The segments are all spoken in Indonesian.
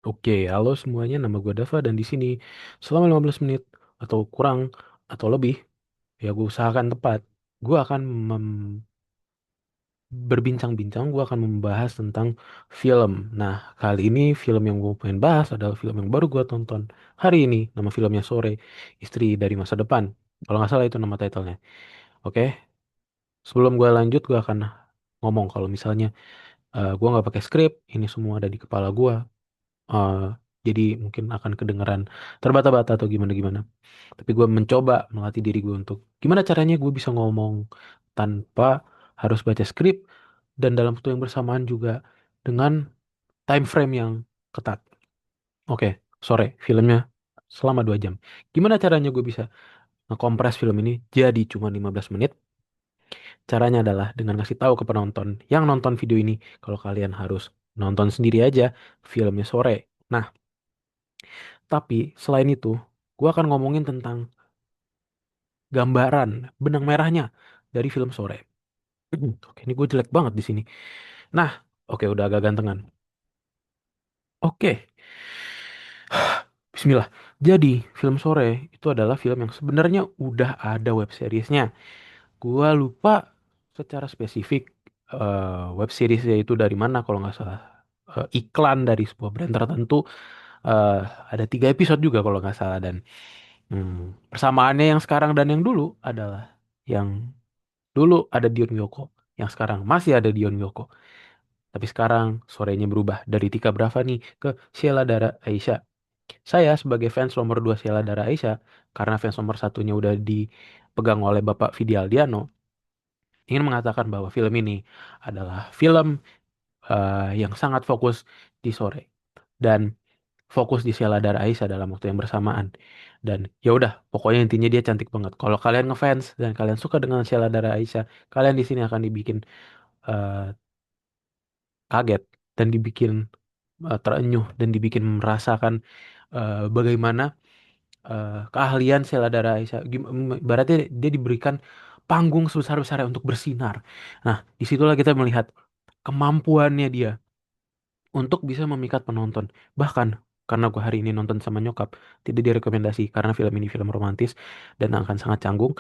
Oke, halo semuanya, nama gue Dava dan di sini selama 15 menit atau kurang atau lebih, ya gue usahakan tepat. Gue akan berbincang-bincang, gue akan membahas tentang film. Nah, kali ini film yang gue pengen bahas adalah film yang baru gue tonton hari ini. Nama filmnya Sore, Istri dari Masa Depan. Kalau nggak salah itu nama titlenya. Oke, sebelum gue lanjut, gue akan ngomong kalau misalnya gue nggak pakai skrip, ini semua ada di kepala gue. eh, jadi mungkin akan kedengeran terbata-bata atau gimana-gimana. Tapi gue mencoba melatih diri gue untuk gimana caranya gue bisa ngomong tanpa harus baca skrip dan dalam waktu yang bersamaan juga dengan time frame yang ketat. Oke, sore filmnya selama 2 jam. Gimana caranya gue bisa ngekompres film ini jadi cuma 15 menit? Caranya adalah dengan ngasih tahu ke penonton yang nonton video ini kalau kalian harus nonton sendiri aja filmnya sore. Nah, tapi selain itu, gue akan ngomongin tentang gambaran benang merahnya dari film sore. Oke, ini gue jelek banget di sini. Nah, oke udah agak gantengan. Oke, Bismillah. Jadi, film sore itu adalah film yang sebenarnya udah ada web seriesnya. Gua lupa secara spesifik web seriesnya itu dari mana kalau nggak salah. Iklan dari sebuah brand tertentu. eh, ada 3 episode juga kalau nggak salah dan persamaannya yang sekarang dan yang dulu adalah yang dulu ada Dion Yoko, yang sekarang masih ada Dion Yoko. Tapi sekarang sorenya berubah dari Tika Bravani ke Sheila Dara Aisha. Saya sebagai fans nomor 2 Sheila Dara Aisha, karena fans nomor satunya udah dipegang oleh Bapak Vidi Aldiano, ingin mengatakan bahwa film ini adalah film yang sangat fokus di sore dan fokus di Sheila Dara Aisha dalam waktu yang bersamaan. Dan ya udah, pokoknya intinya dia cantik banget. Kalau kalian ngefans dan kalian suka dengan Sheila Dara Aisha, kalian di sini akan dibikin eh, kaget dan dibikin terenyuh dan dibikin merasakan bagaimana keahlian Sheila Dara Aisha. Berarti dia diberikan panggung sebesar-besarnya untuk bersinar. Nah, disitulah kita melihat kemampuannya dia untuk bisa memikat penonton. Bahkan karena gue hari ini nonton sama nyokap, tidak direkomendasi karena film ini film romantis dan akan sangat canggung.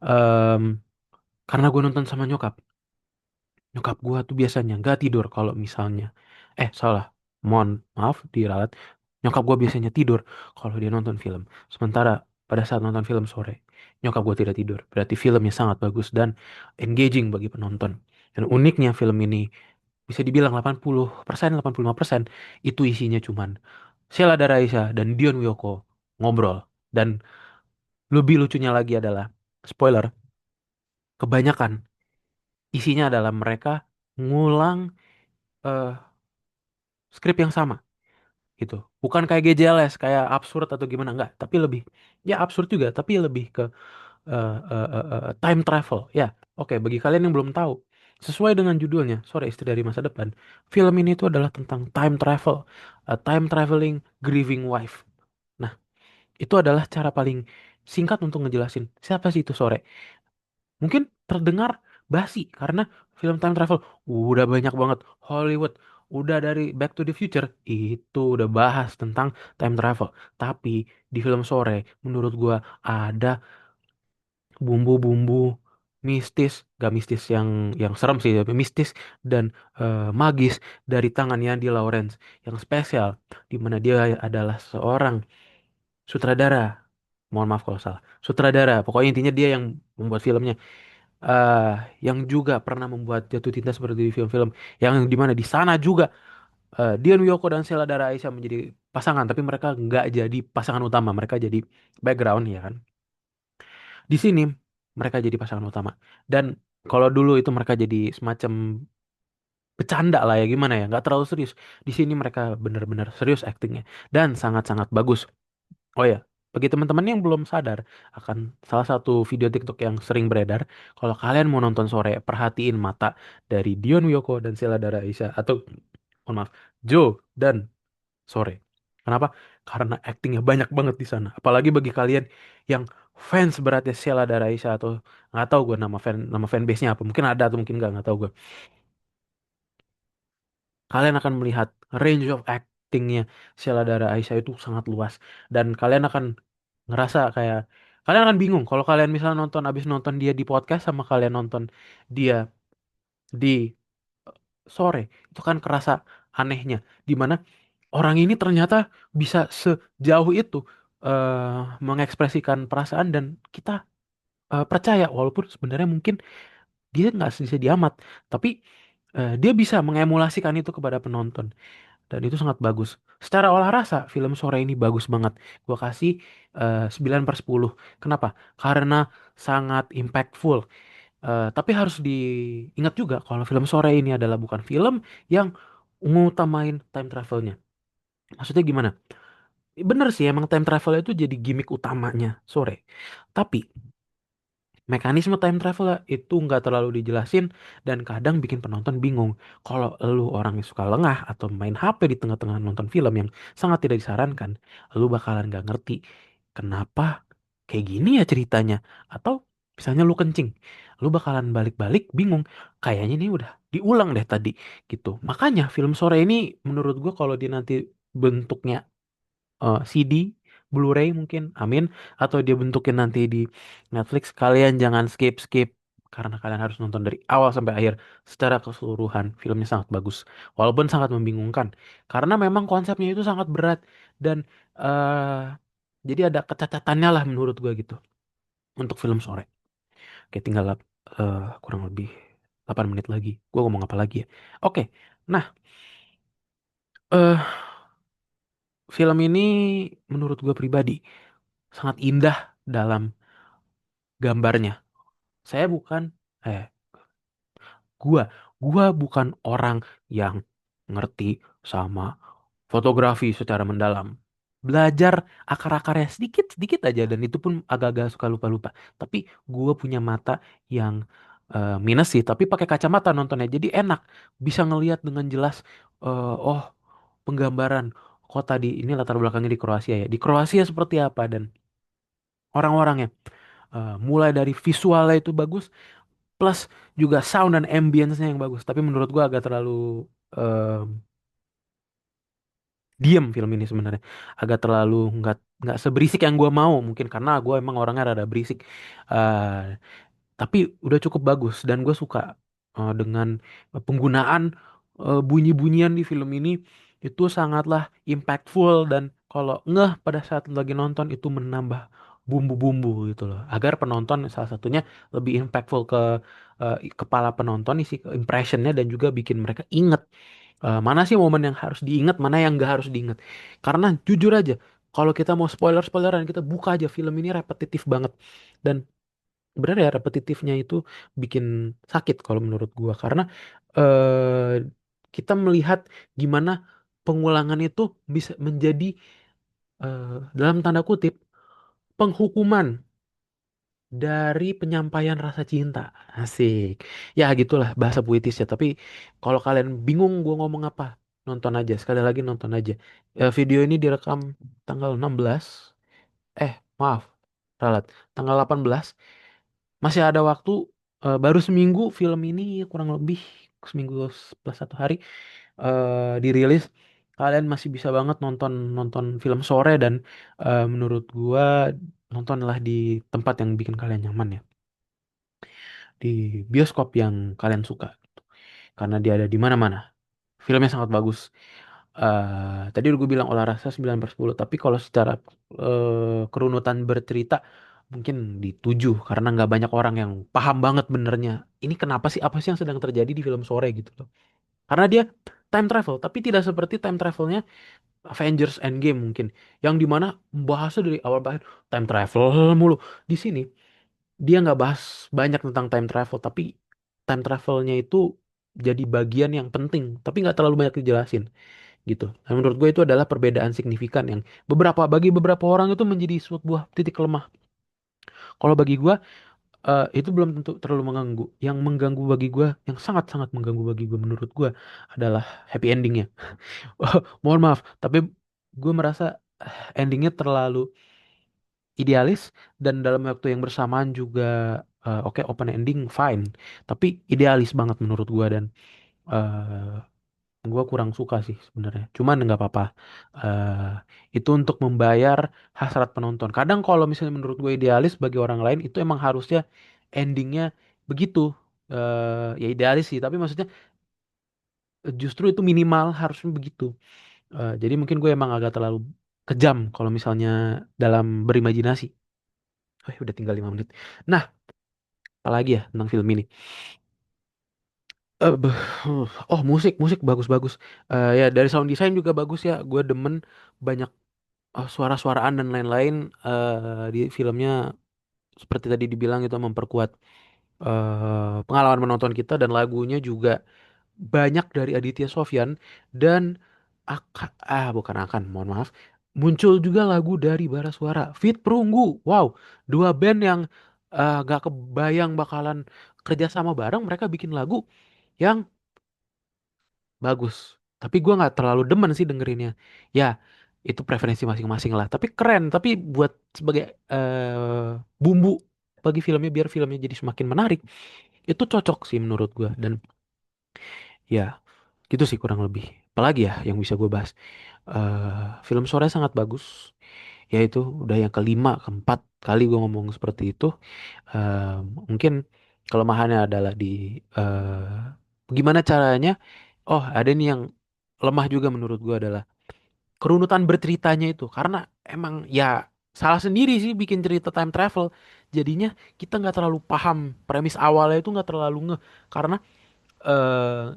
Em, karena gue nonton sama nyokap, nyokap gua tuh biasanya nggak tidur kalau misalnya salah, mohon maaf diralat, nyokap gua biasanya tidur kalau dia nonton film, sementara pada saat nonton film sore nyokap gua tidak tidur, berarti filmnya sangat bagus dan engaging bagi penonton. Dan uniknya film ini bisa dibilang 80%, 85% itu isinya cuman Sheila Dara Aisha dan Dion Wiyoko ngobrol. Dan lebih lucunya lagi adalah spoiler, kebanyakan isinya adalah mereka ngulang eh, skrip yang sama gitu. Bukan kayak GJLS, kayak absurd atau gimana enggak, tapi lebih ya absurd juga, tapi lebih ke time travel. Ya, oke, bagi kalian yang belum tahu, sesuai dengan judulnya, Sore Istri dari Masa Depan, film ini itu adalah tentang time travel, time traveling grieving wife. Nah, itu adalah cara paling singkat untuk ngejelasin siapa sih itu Sore. Mungkin terdengar basi karena film time travel udah banyak banget. Hollywood udah dari Back to the Future itu udah bahas tentang time travel. Tapi di film Sore menurut gua ada bumbu-bumbu mistis, gak mistis yang serem sih, tapi mistis dan magis dari tangan Yandi Lawrence yang spesial, di mana dia adalah seorang sutradara. Mohon maaf kalau salah. Sutradara, pokoknya intinya dia yang membuat filmnya, eh yang juga pernah membuat Jatuh Cinta seperti di film-film yang dimana di sana juga Dian Wiyoko dan Sheila Dara Aisha menjadi pasangan, tapi mereka nggak jadi pasangan utama, mereka jadi background ya kan. Di sini mereka jadi pasangan utama dan kalau dulu itu mereka jadi semacam bercanda lah ya, gimana ya, nggak terlalu serius. Di sini mereka benar-benar serius aktingnya dan sangat-sangat bagus. Oh ya, bagi teman-teman yang belum sadar akan salah satu video TikTok yang sering beredar, kalau kalian mau nonton sore, perhatiin mata dari Dion Wiyoko dan Sheila Dara Aisha, atau mohon maaf, Joe dan Sore. Kenapa? Karena aktingnya banyak banget di sana. Apalagi bagi kalian yang fans beratnya Sheila Dara Aisha atau nggak tahu gue nama fanbase-nya apa, mungkin ada atau mungkin nggak tahu gue. Kalian akan melihat range of act. actingnya Sheila Dara Aisha itu sangat luas, dan kalian akan ngerasa kayak kalian akan bingung kalau kalian misalnya nonton abis nonton dia di podcast sama kalian nonton dia di sore, itu kan kerasa anehnya di mana orang ini ternyata bisa sejauh itu mengekspresikan perasaan dan kita percaya walaupun sebenarnya mungkin dia nggak sedih amat, tapi dia bisa mengemulasikan itu kepada penonton, dan itu sangat bagus. Secara olah rasa film sore ini bagus banget. Gua kasih 9/10. Kenapa? Karena sangat impactful. Tapi harus diingat juga kalau film sore ini adalah bukan film yang ngutamain time travelnya. Maksudnya gimana? Bener sih emang time travel itu jadi gimmick utamanya sore. Tapi mekanisme time travel itu nggak terlalu dijelasin dan kadang bikin penonton bingung. Kalau lu orang yang suka lengah atau main HP di tengah-tengah nonton film yang sangat tidak disarankan, lu bakalan nggak ngerti kenapa kayak gini ya ceritanya. Atau misalnya lu kencing, lu bakalan balik-balik bingung. Kayaknya ini udah diulang deh tadi gitu. Makanya film sore ini menurut gua kalau dia nanti bentuknya CD, Blu-ray mungkin, amin, atau dia bentukin nanti di Netflix, kalian jangan skip-skip karena kalian harus nonton dari awal sampai akhir. Secara keseluruhan filmnya sangat bagus, walaupun sangat membingungkan karena memang konsepnya itu sangat berat dan jadi ada kecacatannya lah menurut gua gitu untuk film sore. Oke, tinggal kurang lebih 8 menit lagi. Gua ngomong apa lagi ya? Oke, nah, eh film ini menurut gua pribadi sangat indah dalam gambarnya. Saya bukan eh gua gua bukan orang yang ngerti sama fotografi secara mendalam. Belajar akar-akarnya sedikit-sedikit aja dan itu pun agak-agak suka lupa-lupa. Tapi gua punya mata yang minus sih, tapi pakai kacamata nontonnya. Jadi enak bisa ngelihat dengan jelas oh, penggambaran kota di ini latar belakangnya di Kroasia ya. Di Kroasia seperti apa dan orang-orangnya. Mulai dari visualnya itu bagus, plus juga sound dan ambience-nya yang bagus. Tapi menurut gua agak terlalu em, diem film ini sebenarnya. Agak terlalu nggak seberisik yang gua mau. Mungkin karena gua emang orangnya rada berisik. Eh, tapi udah cukup bagus dan gue suka dengan penggunaan bunyi-bunyian di film ini itu sangatlah impactful dan kalau ngeh pada saat lagi nonton itu menambah bumbu-bumbu gitu loh agar penonton salah satunya lebih impactful ke kepala penonton isi impressionnya dan juga bikin mereka inget mana sih momen yang harus diingat mana yang nggak harus diingat karena jujur aja kalau kita mau spoileran kita buka aja film ini repetitif banget dan benar ya repetitifnya itu bikin sakit kalau menurut gua karena eh kita melihat gimana pengulangan itu bisa menjadi dalam tanda kutip penghukuman dari penyampaian rasa cinta. Asik. Ya gitulah bahasa puitisnya. Tapi kalau kalian bingung gua ngomong apa, nonton aja. Sekali lagi nonton aja. Video ini direkam tanggal 16. Maaf. Ralat. Tanggal 18. Masih ada waktu, baru seminggu film ini kurang lebih seminggu plus 1 hari dirilis. Kalian masih bisa banget nonton nonton film sore dan menurut gua nontonlah di tempat yang bikin kalian nyaman ya, di bioskop yang kalian suka karena dia ada di mana-mana. Filmnya sangat bagus. Tadi udah gue bilang olah rasa 9/10, tapi kalau secara kerunutan bercerita mungkin di 7 karena nggak banyak orang yang paham banget benernya. Ini kenapa sih apa sih yang sedang terjadi di film sore gitu loh. Karena dia time travel, tapi tidak seperti time travelnya Avengers Endgame mungkin, yang dimana bahasnya dari awal bahas time travel mulu. Di sini dia nggak bahas banyak tentang time travel, tapi time travelnya itu jadi bagian yang penting, tapi nggak terlalu banyak dijelasin gitu. Dan menurut gue itu adalah perbedaan signifikan yang bagi beberapa orang itu menjadi sebuah titik lemah. Kalau bagi gue itu belum tentu terlalu mengganggu. Yang mengganggu bagi gue, yang sangat-sangat mengganggu bagi gue menurut gue adalah happy endingnya. Mohon maaf, tapi gue merasa endingnya terlalu idealis dan dalam waktu yang bersamaan juga oke open ending fine, tapi idealis banget menurut gue dan eh, Gue kurang suka sih sebenarnya. Cuman nggak apa-apa. Eh, itu untuk membayar hasrat penonton. Kadang kalau misalnya menurut gue idealis bagi orang lain itu emang harusnya endingnya begitu. Ya idealis sih. Tapi maksudnya justru itu minimal harusnya begitu. Jadi mungkin gue emang agak terlalu kejam kalau misalnya dalam berimajinasi. Udah tinggal 5 menit. Nah, apalagi ya tentang film ini. Eh, beh, oh musik bagus-bagus. Ya dari sound design juga bagus ya. Gue demen banyak suara-suaraan dan lain-lain di filmnya seperti tadi dibilang itu memperkuat pengalaman menonton kita dan lagunya juga banyak dari Aditya Sofyan dan bukan akan mohon maaf muncul juga lagu dari Bara Suara Fit Perunggu. Wow, dua band yang gak kebayang bakalan kerja sama bareng, mereka bikin lagu yang bagus. Tapi gue nggak terlalu demen sih dengerinnya. Ya, itu preferensi masing-masing lah. Tapi keren. Tapi buat sebagai bumbu bagi filmnya biar filmnya jadi semakin menarik, itu cocok sih menurut gue. Dan ya, gitu sih kurang lebih. Apalagi ya yang bisa gue bahas. Film sore sangat bagus. Ya itu udah yang kelima, keempat kali gue ngomong seperti itu. Eh, Mungkin kelemahannya adalah di gimana caranya. Oh, ada nih yang lemah juga menurut gue adalah kerunutan berceritanya itu. Karena emang ya salah sendiri sih bikin cerita time travel. Jadinya kita nggak terlalu paham premis awalnya itu nggak terlalu karena eh,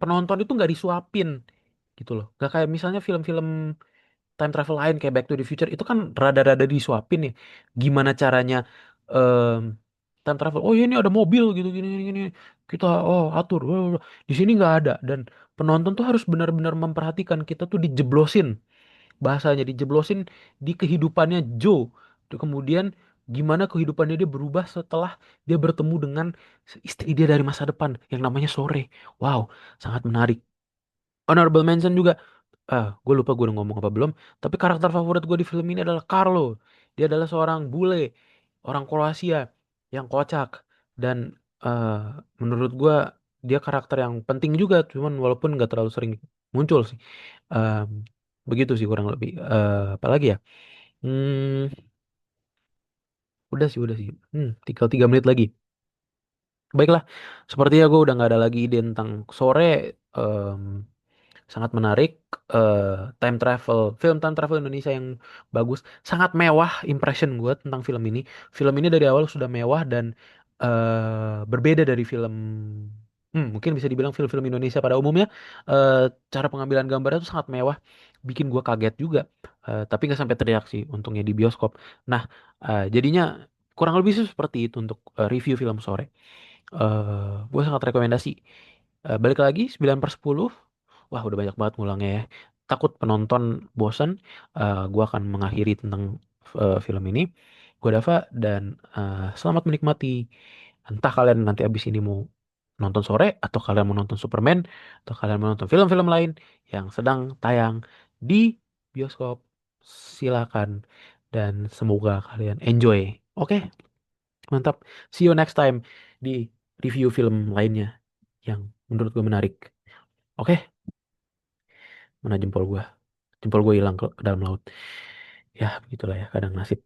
penonton itu nggak disuapin gitu loh. Gak kayak misalnya film-film time travel lain kayak Back to the Future itu kan rada-rada disuapin ya. Gimana caranya em, time travel? Oh iya, ini ada mobil gitu gini gini, gini. Kita atur. Di sini nggak ada dan penonton tuh harus benar-benar memperhatikan kita tuh dijeblosin bahasanya dijeblosin di kehidupannya Joe. Kemudian gimana kehidupannya dia berubah setelah dia bertemu dengan istri dia dari masa depan yang namanya Sore. Wow, sangat menarik. Honorable mention juga, gue lupa gue udah ngomong apa belum, tapi karakter favorit gue di film ini adalah Carlo. Dia adalah seorang bule, orang Kroasia yang kocak dan eh, menurut gue dia karakter yang penting juga, cuman walaupun nggak terlalu sering muncul sih. Em, Begitu sih kurang lebih. Apalagi ya? Hmm, udah sih. Tinggal 3 menit lagi. Baiklah, sepertinya gue udah nggak ada lagi ide tentang sore. Em, Sangat menarik. eh Time travel, film time travel Indonesia yang bagus, sangat mewah. Impression gue tentang film ini, film ini dari awal sudah mewah dan berbeda dari film, mungkin bisa dibilang film-film Indonesia pada umumnya. eh Cara pengambilan gambarnya itu sangat mewah, bikin gue kaget juga. Tapi nggak sampai teriak sih untungnya di bioskop. Nah, jadinya kurang lebih sih seperti itu untuk review film sore. Gue sangat rekomendasi. Balik lagi 9/10. Wah, udah banyak banget ngulangnya ya. Takut penonton bosan. Gue akan mengakhiri tentang film ini. Gue Dava dan selamat menikmati. Entah kalian nanti abis ini mau nonton sore, atau kalian mau nonton Superman, atau kalian mau nonton film-film lain yang sedang tayang di bioskop. Silakan dan semoga kalian enjoy. Oke, mantap. See you next time di review film lainnya yang menurut gue menarik. Oke, mana jempol gue? Jempol gue hilang ke dalam laut. Ya, begitulah ya, kadang nasib.